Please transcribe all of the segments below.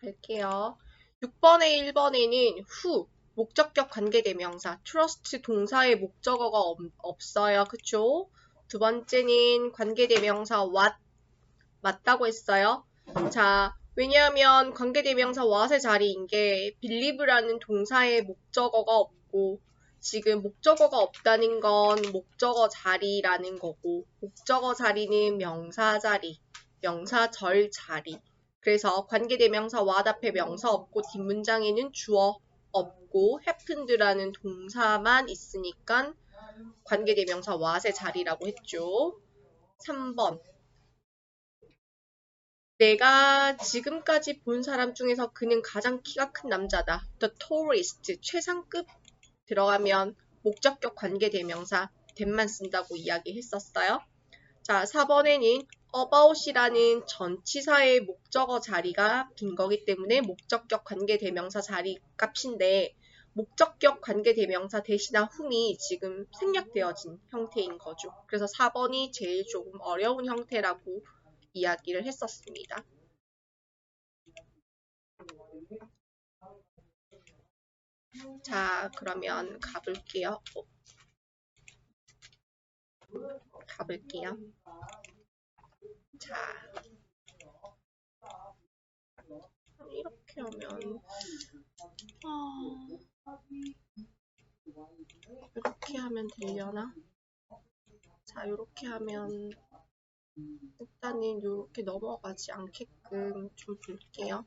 갈게요. 6번에 1번에는 who, 목적격 관계대명사, trust 동사의 목적어가 없어요. 그쵸? 두 번째는 관계대명사 what, 맞다고 했어요. 자, 왜냐하면 관계대명사 what의 자리인 게 believe라는 동사의 목적어가 없고 지금 목적어가 없다는 건 목적어 자리라는 거고 목적어 자리는 명사 자리, 명사절 자리. 그래서 관계대명사 what 앞에 명사 없고 뒷문장에는 주어 없고 happened라는 동사만 있으니까 관계대명사 what의 자리라고 했죠. 3번. 내가 지금까지 본 사람 중에서 그는 가장 키가 큰 남자다. The tallest, 최상급 들어가면 목적격 관계대명사 that만 쓴다고 이야기했었어요. 자, 4번에는 about이라는 전치사의 목적어 자리가 빈 거기 때문에 목적격 관계대명사 자리 값인데 목적격 관계대명사 대신한 whom이 지금 생략되어진 형태인 거죠. 그래서 4번이 제일 조금 어려운 형태라고 이야기를 했었습니다. 자, 그러면 가볼게요. 자, 이렇게 하면 이렇게 하면 되려나? 자, 이렇게 하면 일단은 이렇게 넘어가지 않게끔 좀 볼게요.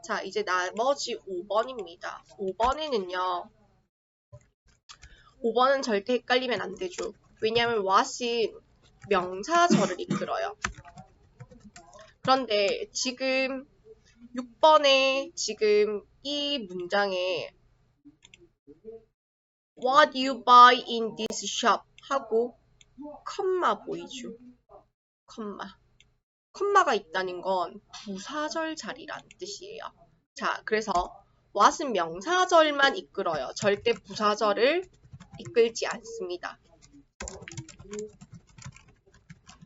자, 이제 나머지 5번입니다. 5번에는요. 5번은 절대 헷갈리면 안 되죠. 왜냐하면 what은 명사절을 이끌어요. 그런데 지금 6번에 지금 이 문장에 What you buy in this shop 하고 컴마 보이죠? 컴마가 있다는 건 부사절 자리라는 뜻이에요. 자, 그래서 what은 명사절만 이끌어요. 절대 부사절을 이끌지 않습니다.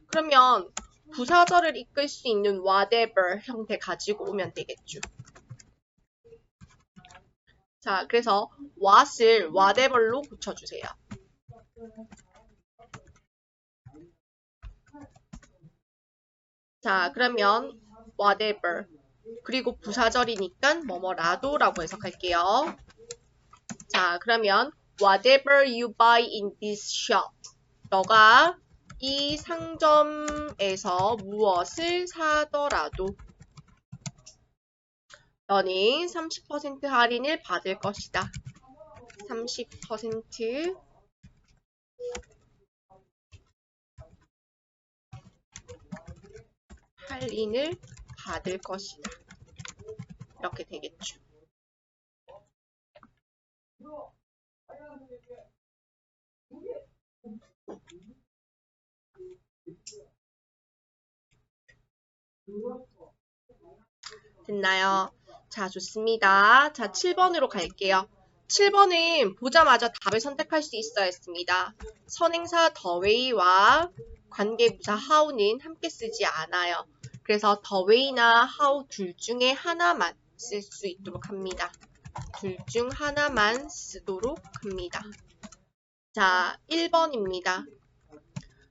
그러면 부사절을 이끌 수 있는 whatever 형태 가지고 오면 되겠죠. 자, 그래서 what을 whatever로 고쳐주세요. 자, 그러면 whatever 그리고 부사절이니까 뭐뭐라도라고 해석할게요. 자, 그러면 whatever you buy in this shop 너가 이 상점에서 무엇을 사더라도 너는 30% 할인을 받을 것이다. 30% 할인을 받을 것이다. 이렇게 되겠죠. 됐나요? 자, 좋습니다. 자, 7번으로 갈게요. 7번은 보자마자 답을 선택할 수 있어야 했습니다. 선행사 the way와 관계부사 how는 함께 쓰지 않아요. 그래서 the way나 how 둘 중에 하나만 쓸 수 있도록 합니다. 둘 중 하나만 쓰도록 합니다. 자, 1번입니다.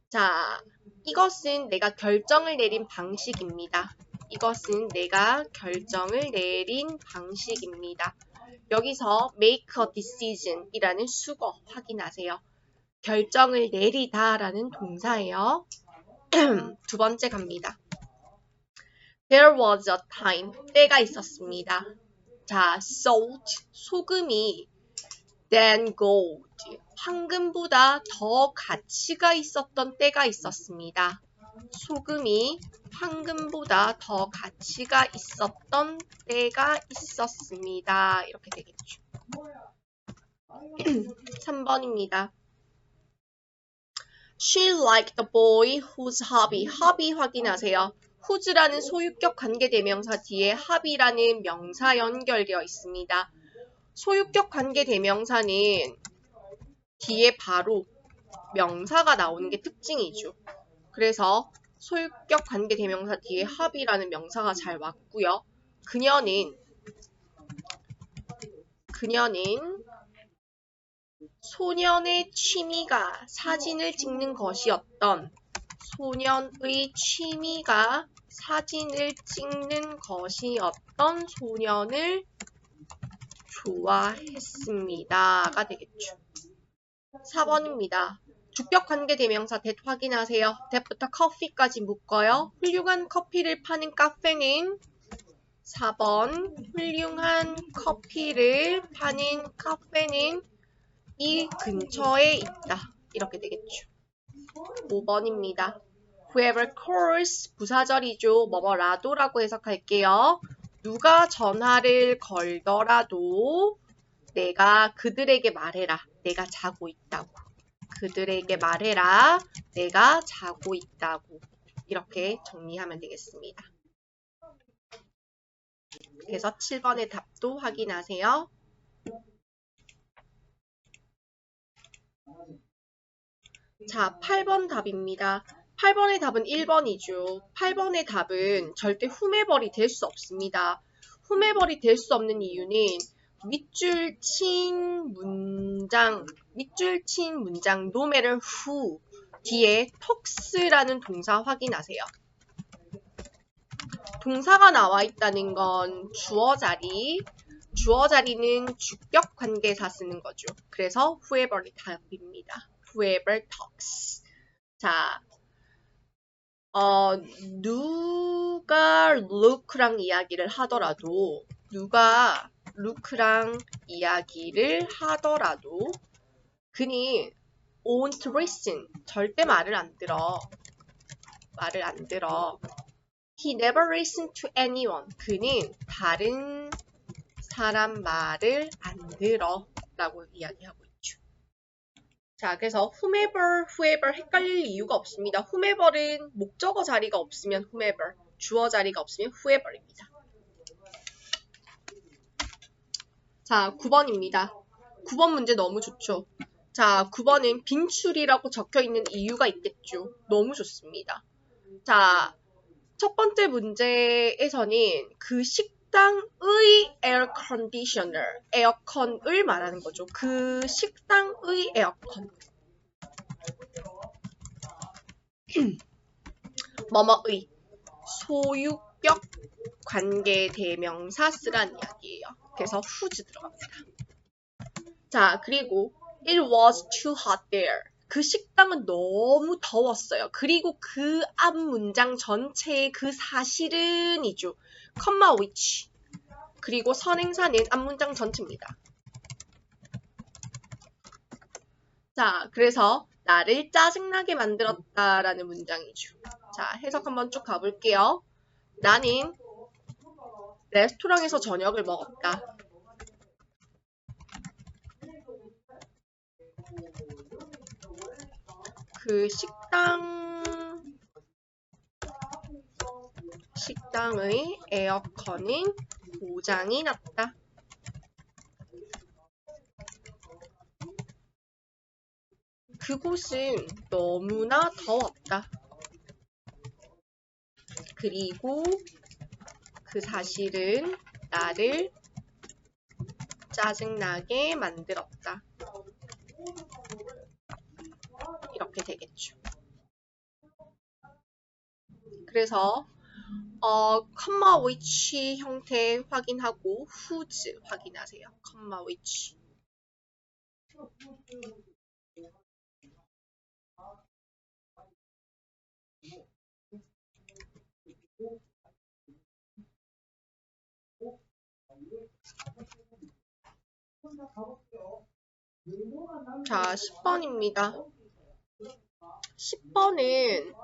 자, 이것은 내가 결정을 내린 방식입니다. 이것은 내가 결정을 내린 방식입니다. 여기서 make a decision 이라는 수거 확인하세요. 결정을 내리다 라는 동사예요. 두 번째 갑니다. There was a time, 때가 있었습니다. 자, salt, 소금이 than gold, 황금보다 더 가치가 있었던 때가 있었습니다. 소금이 황금보다 더 가치가 있었던 때가 있었습니다. 이렇게 되겠죠. 3번입니다. She liked the boy whose hobby. hobby 확인하세요. whose라는 소유격 관계대명사 뒤에 hobby라는 명사 연결되어 있습니다. 소유격 관계대명사는 뒤에 바로 명사가 나오는 게 특징이죠. 그래서 소유격 관계대명사 뒤에 hobby라는 명사가 잘 왔고요. 그녀는 소년의 취미가 사진을 찍는 것이었던 소년의 취미가 사진을 찍는 것이었던 소년을 좋아했습니다가 되겠죠. 4번입니다. 주격관계대명사 that 확인하세요. that부터 커피까지 묶어요. 훌륭한 커피를 파는 카페는 4번 훌륭한 커피를 파는 카페는 이 근처에 있다. 이렇게 되겠죠. 5번입니다. whoever calls 부사절이죠. 뭐뭐라도라고 해석할게요. 누가 전화를 걸더라도 내가 그들에게 말해라. 내가 자고 있다고. 그들에게 말해라. 내가 자고 있다고. 이렇게 정리하면 되겠습니다. 그래서 7번의 답도 확인하세요. 자, 8번 답입니다. 8번의 답은 1번이죠. 8번의 답은 절대 후메벌이 될 수 없습니다. 후메벌이 될 수 없는 이유는 밑줄 친 문장 no matter who 뒤에 talks라는 동사 확인하세요. 동사가 나와 있다는 건 주어 자리는 주격 관계사 쓰는 거죠. 그래서 whoever이 답입니다. whoever talks. 자, 누가 루크랑 이야기를 하더라도 그는 won't listen. 절대 말을 안 들어. He never listened to anyone. 그는 다른 사람 말을 안 들어. 라고 이야기하고 있죠. 자, 그래서 whoever 헷갈릴 이유가 없습니다. whomever은 목적어 자리가 없으면 whomever, 주어 자리가 없으면 whoever입니다. 자, 9번입니다. 9번 문제 너무 좋죠. 자, 9번은 빈출이라고 적혀있는 이유가 있겠죠. 너무 좋습니다. 자, 첫 번째 문제에서는 그 식당의 에어 컨디셔너, 에어컨을 말하는 거죠. 그 식당의 에어컨. 뭐뭐의 소유격 관계대명사 쓰라는 이야기예요. 그래서 whose 들어갑니다. 자, 그리고 it was too hot there. 그 식당은 너무 더웠어요. 그리고 그 앞 문장 전체의 그 사실은이죠. comma which. 그리고 선행사는 앞 문장 전체입니다. 자, 그래서 나를 짜증나게 만들었다라는 문장이죠. 자, 해석 한번 쭉 가볼게요. 나는 레스토랑에서 저녁을 먹었다. 그 식당의 에어컨은 고장이 났다. 그곳은 너무나 더웠다. 그리고 그 사실은 나를 짜증나게 만들었다. 이렇게 되겠죠. 그래서 comma which 형태 확인하고 whose 확인하세요. comma which. 자, 10번입니다. 10번은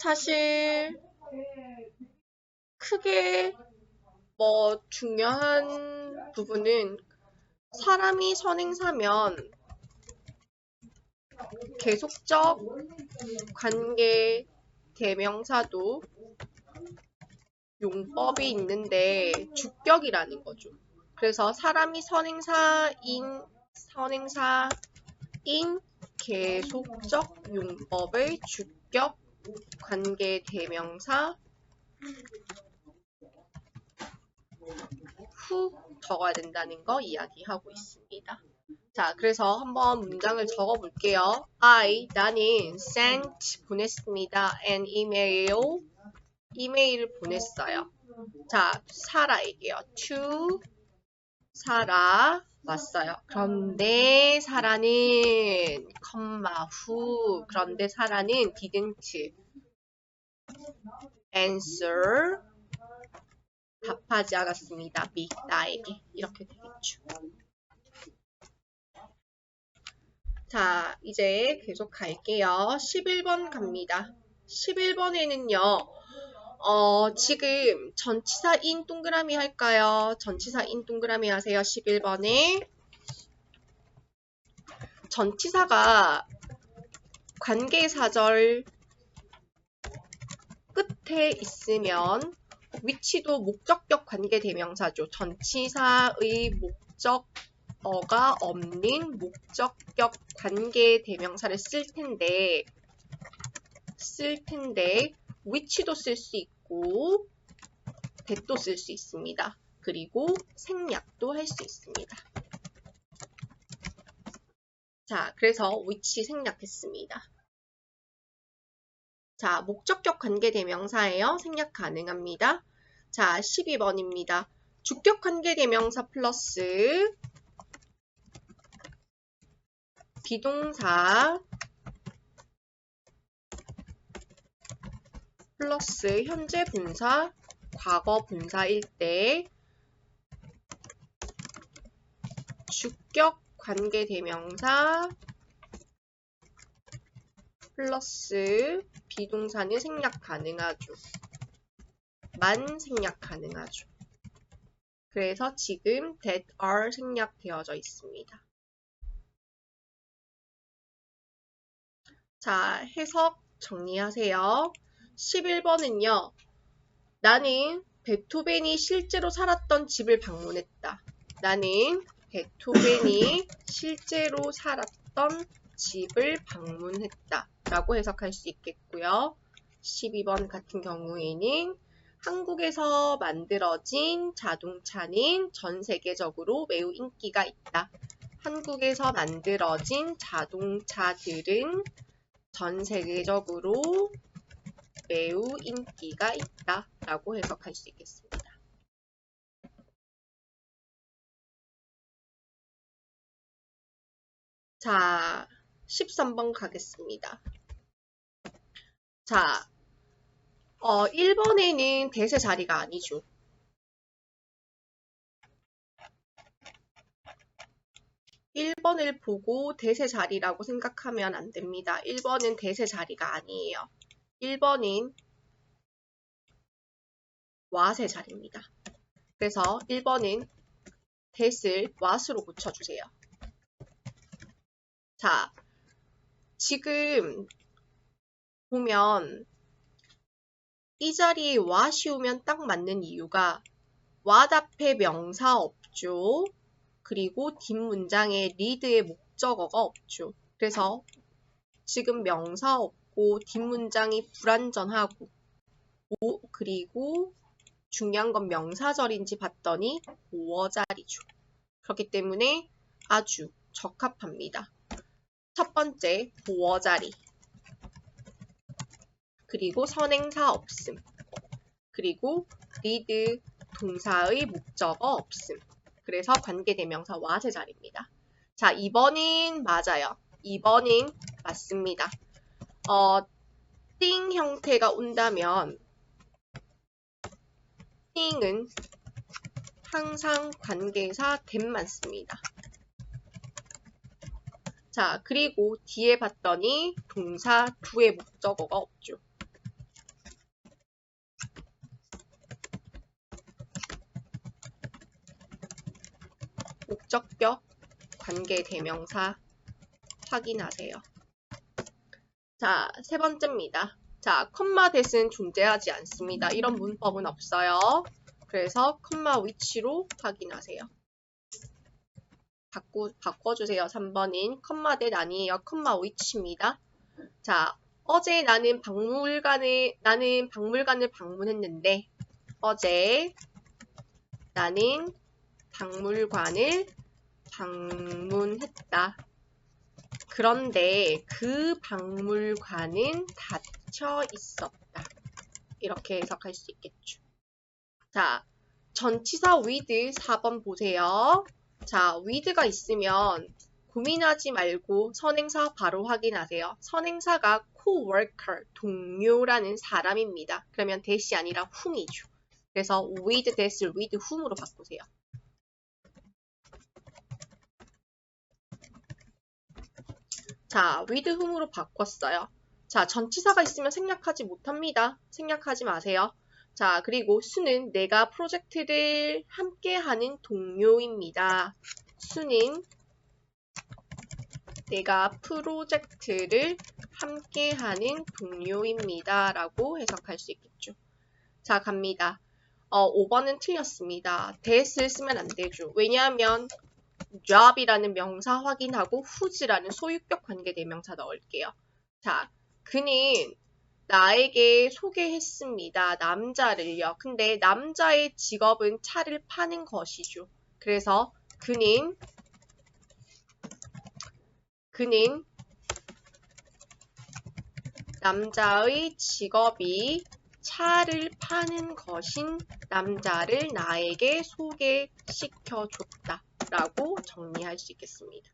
사실 크게 중요한 부분은 사람이 선행사면 계속적 관계 대명사도 용법이 있는데 주격이라는 거죠. 그래서 사람이 선행사인 계속적 용법의 주격 관계 대명사 후 적어야 된다는 거 이야기하고 있습니다. 자, 그래서 한번 문장을 적어 볼게요. 나는 sent 보냈습니다. an email 이메일을 보냈어요. 자, 사라에게요. to 사라 왔어요. 그런데 사라는 그런데 사라는 didn't answer 답하지 않았습니다. me 나에게 이렇게 되겠죠. 자, 이제 계속 갈게요. 11번 갑니다. 11번에는요. 지금 전치사인 동그라미 할까요? 전치사인 동그라미 하세요. 11번에 전치사가 관계사절 끝에 있으면 위치도 목적격 관계대명사죠. 전치사의 목적어가 없는 목적격 관계대명사를 쓸 텐데 위치도 쓸 수 있고 that도 쓸 수 있습니다. 그리고 생략도 할 수 있습니다. 자, 그래서 which 생략했습니다. 자, 목적격 관계대명사예요. 생략 가능합니다. 자, 12번입니다. 주격 관계대명사 플러스 비동사 플러스 현재 분사, 과거 분사일 때 주격 관계대명사 플러스 비동사는 생략 가능하죠. 만 생략 가능하죠. 그래서 지금 that are 생략되어져 있습니다. 자, 해석 정리하세요. 11번은요. 나는 베토벤이 실제로 살았던 집을 방문했다. 나는 베토벤이 실제로 살았던 집을 방문했다. 라고 해석할 수 있겠고요. 12번 같은 경우에는 한국에서 만들어진 자동차는 전 세계적으로 매우 인기가 있다. 한국에서 만들어진 자동차들은 전 세계적으로 매우 인기가 있다 라고 해석할 수 있겠습니다. 자, 13번 가겠습니다. 자, 1번에는 대세 자리가 아니죠. 1번을 보고 대세 자리라고 생각하면 안 됩니다. 1번은 대세 자리가 아니에요. 1번은 와세 자리입니다. 그래서 1번은 that을 what으로 고쳐주세요. 자, 지금 보면 이 자리에 what이 오면 딱 맞는 이유가 what 앞에 명사 없죠. 그리고 뒷문장에 lead의 목적어가 없죠. 그래서 지금 명사 없고 뒷문장이 불완전하고 그리고 중요한 건 명사절인지 봤더니 보어자리죠. 그렇기 때문에 아주 적합합니다. 첫 번째 보어자리 그리고 선행사 없음 그리고 lead 동사의 목적어 없음 그래서 관계대명사 what의 자리입니다. 자, 2번은 맞아요. 2번은 맞습니다. 띵 형태가 온다면 띵은 항상 관계사 that만 씁니다. 자, 그리고 뒤에 봤더니 동사 do의 목적어가 없죠. 목적격 관계대명사 확인하세요. 자, 세 번째입니다. 자, 컴마 that은 존재하지 않습니다. 이런 문법은 없어요. 그래서 컴마 which로 확인하세요. 바꿔주세요. 3번인 컴마 that 아니에요. 컴마 which입니다. 자, 어제 나는 박물관을 방문했는데 어제 나는 박물관을 방문했다. 그런데 그 박물관은 닫혀 있었다. 이렇게 해석할 수 있겠죠. 자, 전치사 with 4번 보세요. 자, with가 있으면 고민하지 말고 선행사 바로 확인하세요. 선행사가 coworker, 동료라는 사람입니다. 그러면 that이 아니라 whom이죠. 그래서 with that을 with whom으로 바꾸세요. 자, with whom으로 바꿨어요. 자, 전치사가 있으면 생략하지 못합니다. 생략하지 마세요. 자, 그리고 수는 내가 프로젝트를 함께하는 동료입니다. 수는 내가 프로젝트를 함께하는 동료입니다. 라고 해석할 수 있겠죠. 자, 갑니다. 5번은 틀렸습니다. that을 쓰면 안 되죠. 왜냐하면 job이라는 명사 확인하고 whose라는 소유격 관계대명사 넣을게요. 자, 그는 나에게 소개했습니다. 남자를요. 근데 남자의 직업은 차를 파는 것이죠. 그래서 그는 남자의 직업이 차를 파는 것인 남자를 나에게 소개시켜줬다. 라고 정리할 수 있겠습니다.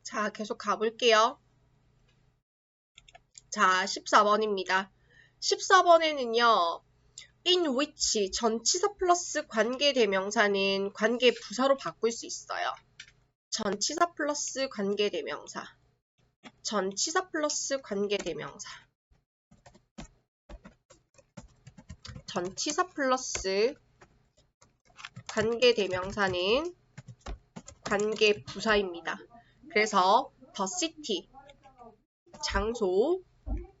자, 계속 가볼게요. 자, 14번입니다. 14번에는요. in which 전치사 플러스 관계대명사는 관계부사로 바꿀 수 있어요. 전치사 플러스 관계대명사. 전치사 플러스 관계대명사. 전치사 플러스 관계대명사는 관계부사입니다. 그래서 the city, 장소,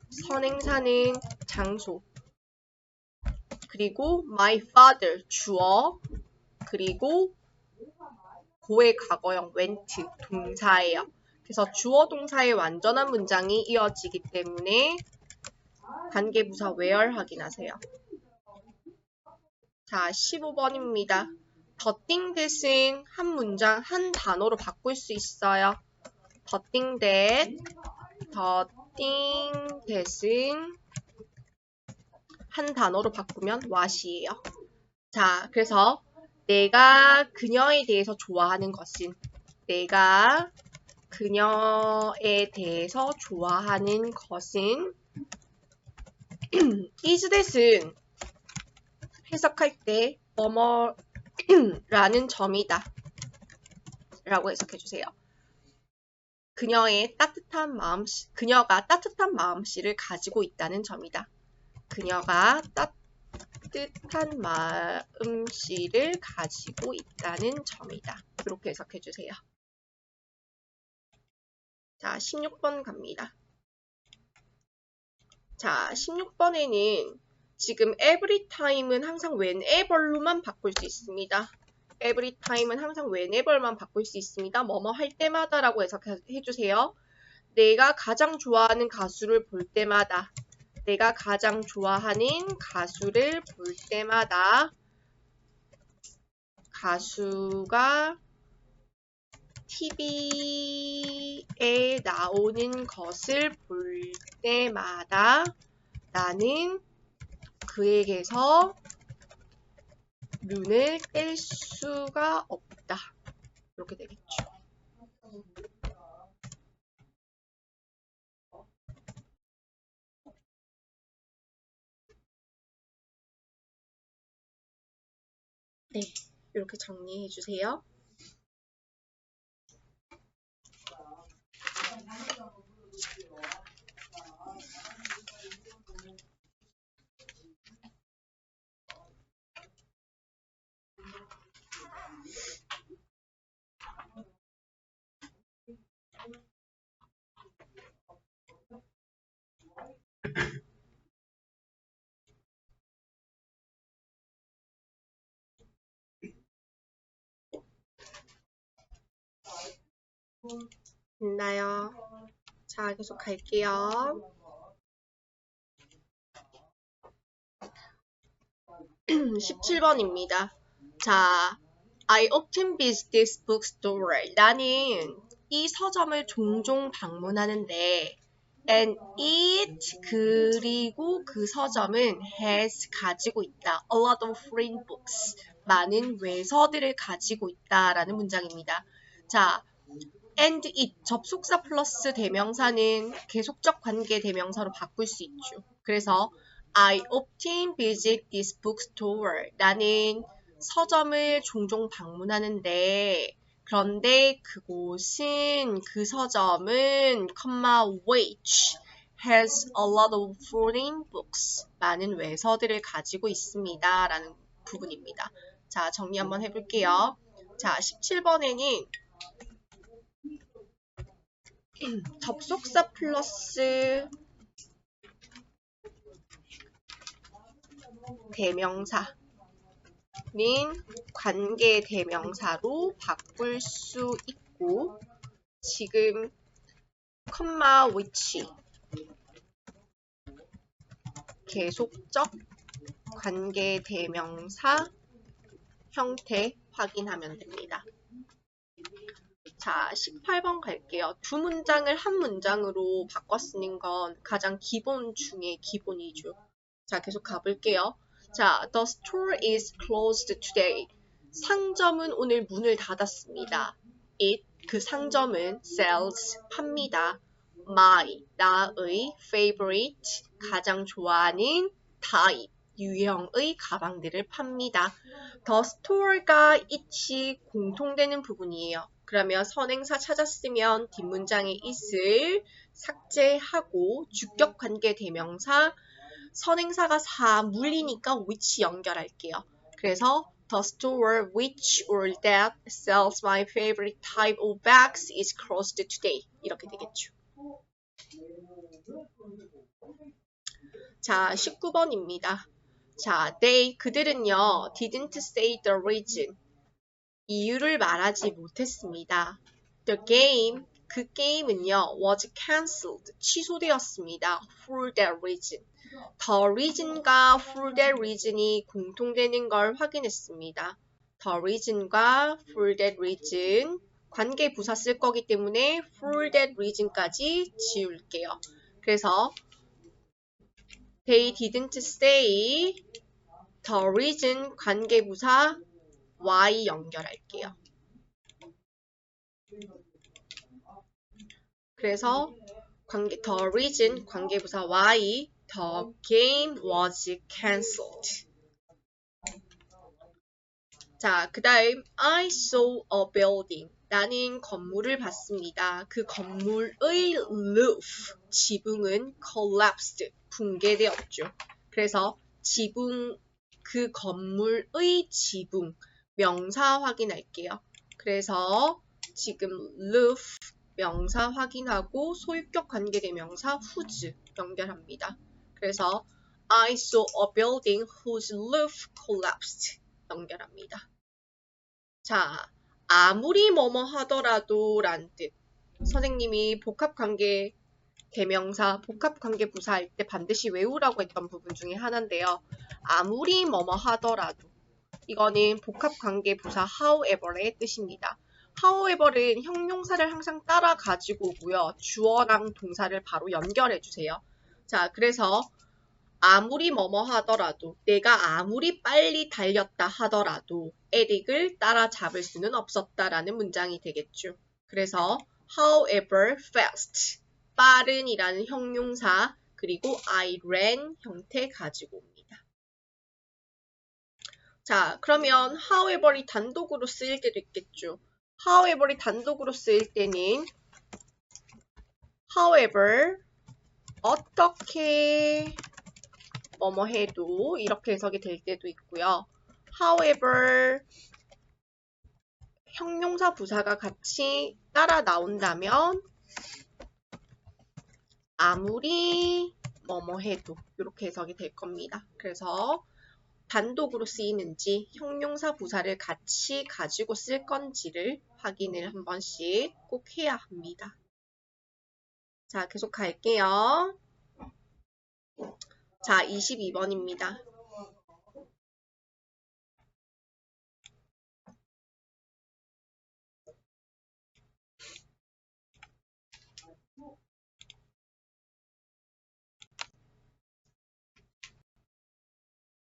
선행사는 장소, 그리고 my father, 주어, 그리고 고의 과거형 went, 동사예요. 그래서 주어 동사의 완전한 문장이 이어지기 때문에 관계부사 where 확인하세요. 자, 15번입니다. the thing that은 한 문장, 한 단어로 바꿀 수 있어요. the thing that은 한 단어로 바꾸면 what이에요. 자, 그래서 내가 그녀에 대해서 좋아하는 것은 내가 그녀에 대해서 좋아하는 것은 is that은 해석할 때 뭐뭐라는 점이다 라고 해석해주세요. 그녀가 따뜻한 마음씨를 가지고 있다는 점이다. 그녀가 따뜻한 마음씨를 가지고 있다는 점이다. 이렇게 해석해주세요. 자, 16번 갑니다. 자, 16번에는 지금 every time은 항상 whenever로만 바꿀 수 있습니다. every time은 항상 whenever만 바꿀 수 있습니다. 뭐뭐 할 때마다라고 해석해주세요. 내가 가장 좋아하는 가수를 볼 때마다 내가 가장 좋아하는 가수를 볼 때마다 가수가 TV에 나오는 것을 볼 때마다 나는 그에게서 눈을 뗄 수가 없다. 이렇게 되겠죠. 네, 이렇게 정리해 주세요. 있나요? 자, 계속 갈게요. 17번입니다. 자, I often visit this bookstore. 나는 이 서점을 종종 방문하는데 and it 그리고 그 서점은 has 가지고 있다. A lot of foreign books. 많은 외서들을 가지고 있다라는 문장입니다. 자, and it 접속사 플러스 대명사는 계속적 관계 대명사로 바꿀 수 있죠. 그래서 I often visit this bookstore. 나는 서점을 종종 방문하는데 그런데 그곳은 그 서점은 which has a lot of foreign books. 많은 외서들을 가지고 있습니다. 라는 부분입니다. 자, 정리 한번 해볼게요. 자, 17번에는 접속사 플러스 대명사는 관계 대명사로 바꿀 수 있고 지금 which 계속적 관계 대명사 형태 확인하면 됩니다. 자, 18번 갈게요. 두 문장을 한 문장으로 바꿔 쓰는 건 가장 기본 중에 기본이죠. 자, 계속 가볼게요. 자, the store is closed today. 상점은 오늘 문을 닫았습니다. It, 그 상점은 sells, 팝니다. My, 나의 favorite, 가장 좋아하는 type, 유형의 가방들을 팝니다. The store가 it이 공통되는 부분이에요. 그러면 선행사 찾았으면 뒷문장에 it을 삭제하고 주격 관계 대명사 선행사가 사물이니까 which 연결할게요. 그래서 the store which or that sells my favorite type of bags is closed today. 이렇게 되겠죠. 자, 19번입니다. 자, 그들은요, didn't say the reason. 이유를 말하지 못했습니다. The game, 그 게임은요, was cancelled, 취소되었습니다. For that reason. The reason과 for that reason이 공통되는 걸 확인했습니다. The reason과 for that reason, 관계 부사 쓸 거기 때문에 for that reason까지 지울게요. 그래서 they didn't say the reason 관계 부사 why 연결할게요. 그래서 the reason 관계부사 why the game was cancelled. 자, 그 다음 I saw a building. 나는 건물을 봤습니다. 그 건물의 roof, 지붕은 collapsed, 붕괴되었죠. 그래서 지붕, 그 건물의 지붕, 명사 확인할게요. 그래서 지금 roof, 명사 확인하고 소유격 관계대명사 whose 연결합니다. 그래서 I saw a building whose roof collapsed 연결합니다. 자, 아무리 뭐뭐 하더라도 라는 뜻. 선생님이 복합관계 대명사, 복합관계 부사 할 때 반드시 외우라고 했던 부분 중에 하나인데요. 아무리 뭐뭐 하더라도 이거는 복합관계 부사 however의 뜻입니다. however은 형용사를 항상 따라 가지고 오고요. 주어랑 동사를 바로 연결해 주세요. 자, 그래서 아무리 뭐뭐 하더라도 내가 아무리 빨리 달렸다 하더라도 에릭을 따라잡을 수는 없었다라는 문장이 되겠죠. 그래서 however fast, 빠른이라는 형용사 그리고 I ran 형태 가지고 옵니다. 자, 그러면 however이 단독으로 쓰일 때도 있겠죠. however이 단독으로 쓰일 때는 however 어떻게 뭐뭐 해도 이렇게 해석이 될 때도 있고요. however 형용사 부사가 같이 따라 나온다면 아무리 뭐뭐 해도 이렇게 해석이 될 겁니다. 그래서 단독으로 쓰이는지 형용사 부사를 같이 가지고 쓸 건지를 확인을 한 번씩 꼭 해야 합니다. 자, 계속 갈게요. 자, 22번입니다.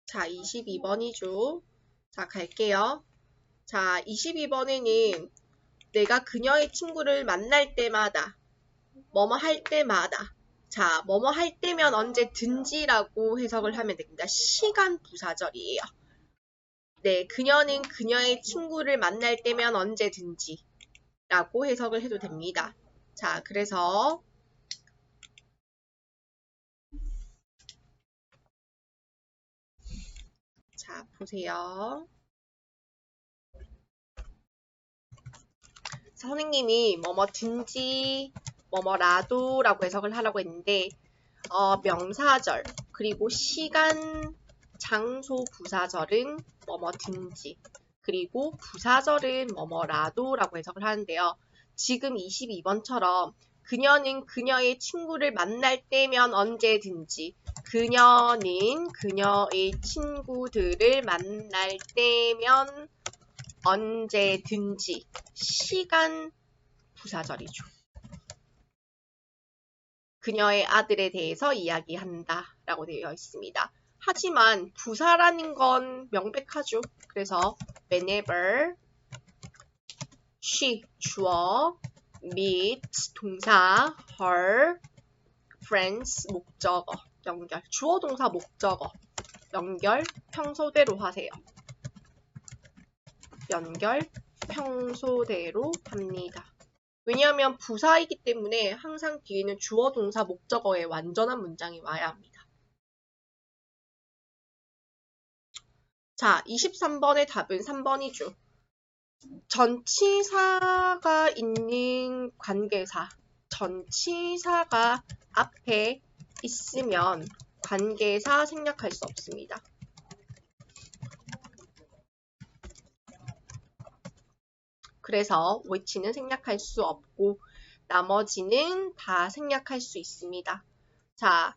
자, 22번이죠. 자, 갈게요. 자, 22번에는 내가 그녀의 친구를 만날 때마다 뭐뭐 할 때마다 자, 뭐뭐 할 때면 언제든지라고 해석을 하면 됩니다. 시간 부사절이에요. 네, 그녀는 그녀의 친구를 만날 때면 언제든지 라고 해석을 해도 됩니다. 자, 그래서 자, 보세요. 선생님이 뭐뭐든지 뭐뭐라도 라고 해석을 하라고 했는데 명사절 그리고 시간 장소 부사절은 뭐뭐든지 그리고 부사절은 뭐뭐라도 라고 해석을 하는데요. 지금 22번처럼 그녀는 그녀의 친구를 만날 때면 언제든지 그녀는 그녀의 친구들을 만날 때면 언제든지 시간 부사절이죠. 그녀의 아들에 대해서 이야기한다 라고 되어 있습니다. 하지만 부사라는 건 명백하죠. 그래서 whenever she 주어 meets 동사 her friends 목적어 연결 주어 동사 목적어 연결 평소대로 하세요. 연결 평소대로 합니다. 왜냐하면 부사이기 때문에 항상 뒤에는 주어 동사 목적어의 완전한 문장이 와야 합니다. 자, 23번의 답은 3번이죠. 전치사가 있는 관계사, 전치사가 앞에 있으면 관계사 생략할 수 없습니다. 그래서 which는 생략할 수 없고 나머지는 다 생략할 수 있습니다. 자,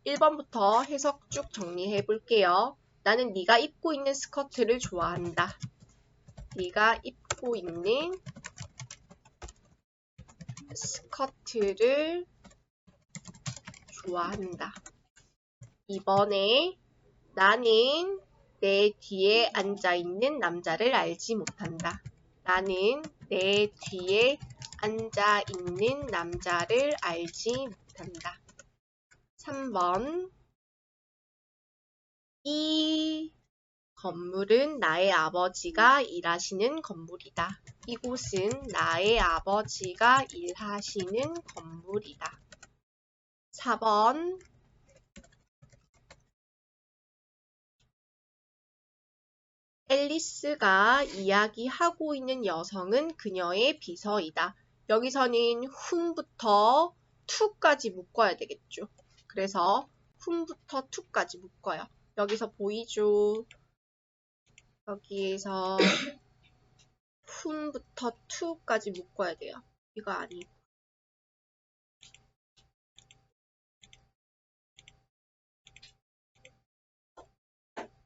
1번부터 해석 쭉 정리해 볼게요. 나는 네가 입고 있는 스커트를 좋아한다. 네가 입고 있는 스커트를 좋아한다. 2번에 나는 내 뒤에 앉아있는 남자를 알지 못한다. 나는 내 뒤에 앉아있는 남자를 알지 못한다. 3번 이 건물은 나의 아버지가 일하시는 건물이다. 이곳은 나의 아버지가 일하시는 건물이다. 4번 앨리스가 이야기하고 있는 여성은 그녀의 비서이다. 여기서는 whom부터 to까지 묶어야 되겠죠. 그래서 whom부터 to까지 묶어요. 여기서 보이죠? 여기에서 whom부터 to까지 묶어야 돼요. 이거 아니고.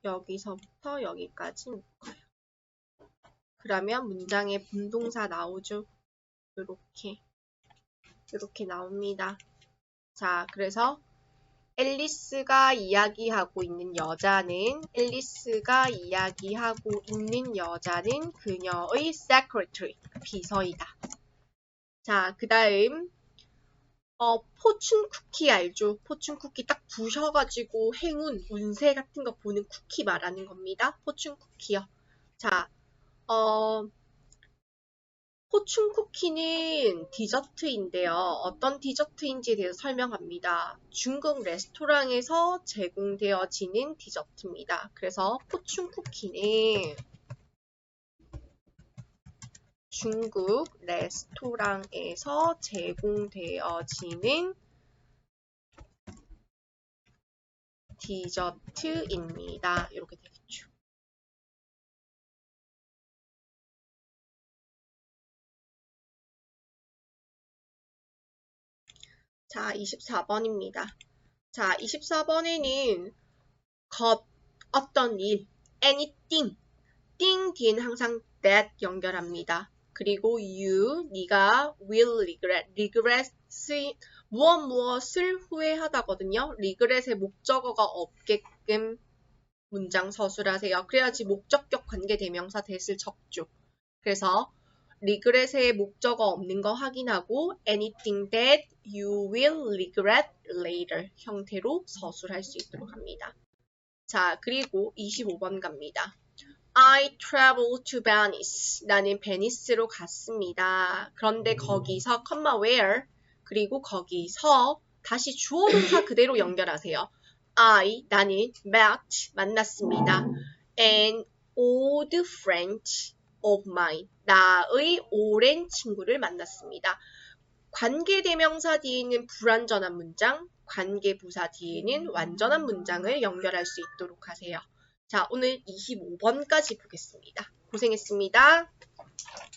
여기서부터 여기까지 묶어요. 그러면 문장에 분동사 나오죠. 이렇게 나옵니다. 자, 그래서 앨리스가 이야기하고 있는 여자는 그녀의 secretary, 비서이다. 자, 그 다음 포춘 쿠키 알죠? 포춘 쿠키 딱 부셔가지고 행운, 운세 같은 거 보는 쿠키 말하는 겁니다. 포춘 쿠키요. 자, 포춘 쿠키는 디저트인데요. 어떤 디저트인지에 대해서 설명합니다. 중국 레스토랑에서 제공되어지는 디저트입니다. 그래서 포춘 쿠키는 중국 레스토랑에서 제공되어지는 디저트입니다. 이렇게 되겠죠. 자, 24번입니다. 자, 24번에는 어떤 일, anything, thing 뒤에는 항상 that 연결합니다. 그리고 you, 네가 will regret이 무엇을 후회하다거든요. regret의 목적어가 없게끔 문장 서술하세요. 그래야지 목적격 관계대명사 that을 적죠. 그래서 regret의 목적어 없는 거 확인하고 anything that you will regret later 형태로 서술할 수 있도록 합니다. 자, 그리고 25번 갑니다. I traveled to Venice. 나는 베니스로 갔습니다. 그런데 거기서, where, 그리고 거기서 다시 주어 동사 그대로 연결하세요. 나는 met, 만났습니다. An old friend of mine. 나의 오랜 친구를 만났습니다. 관계대명사 뒤에는 불완전한 문장, 관계부사 뒤에는 완전한 문장을 연결할 수 있도록 하세요. 자, 오늘 25번까지 보겠습니다. 고생했습니다.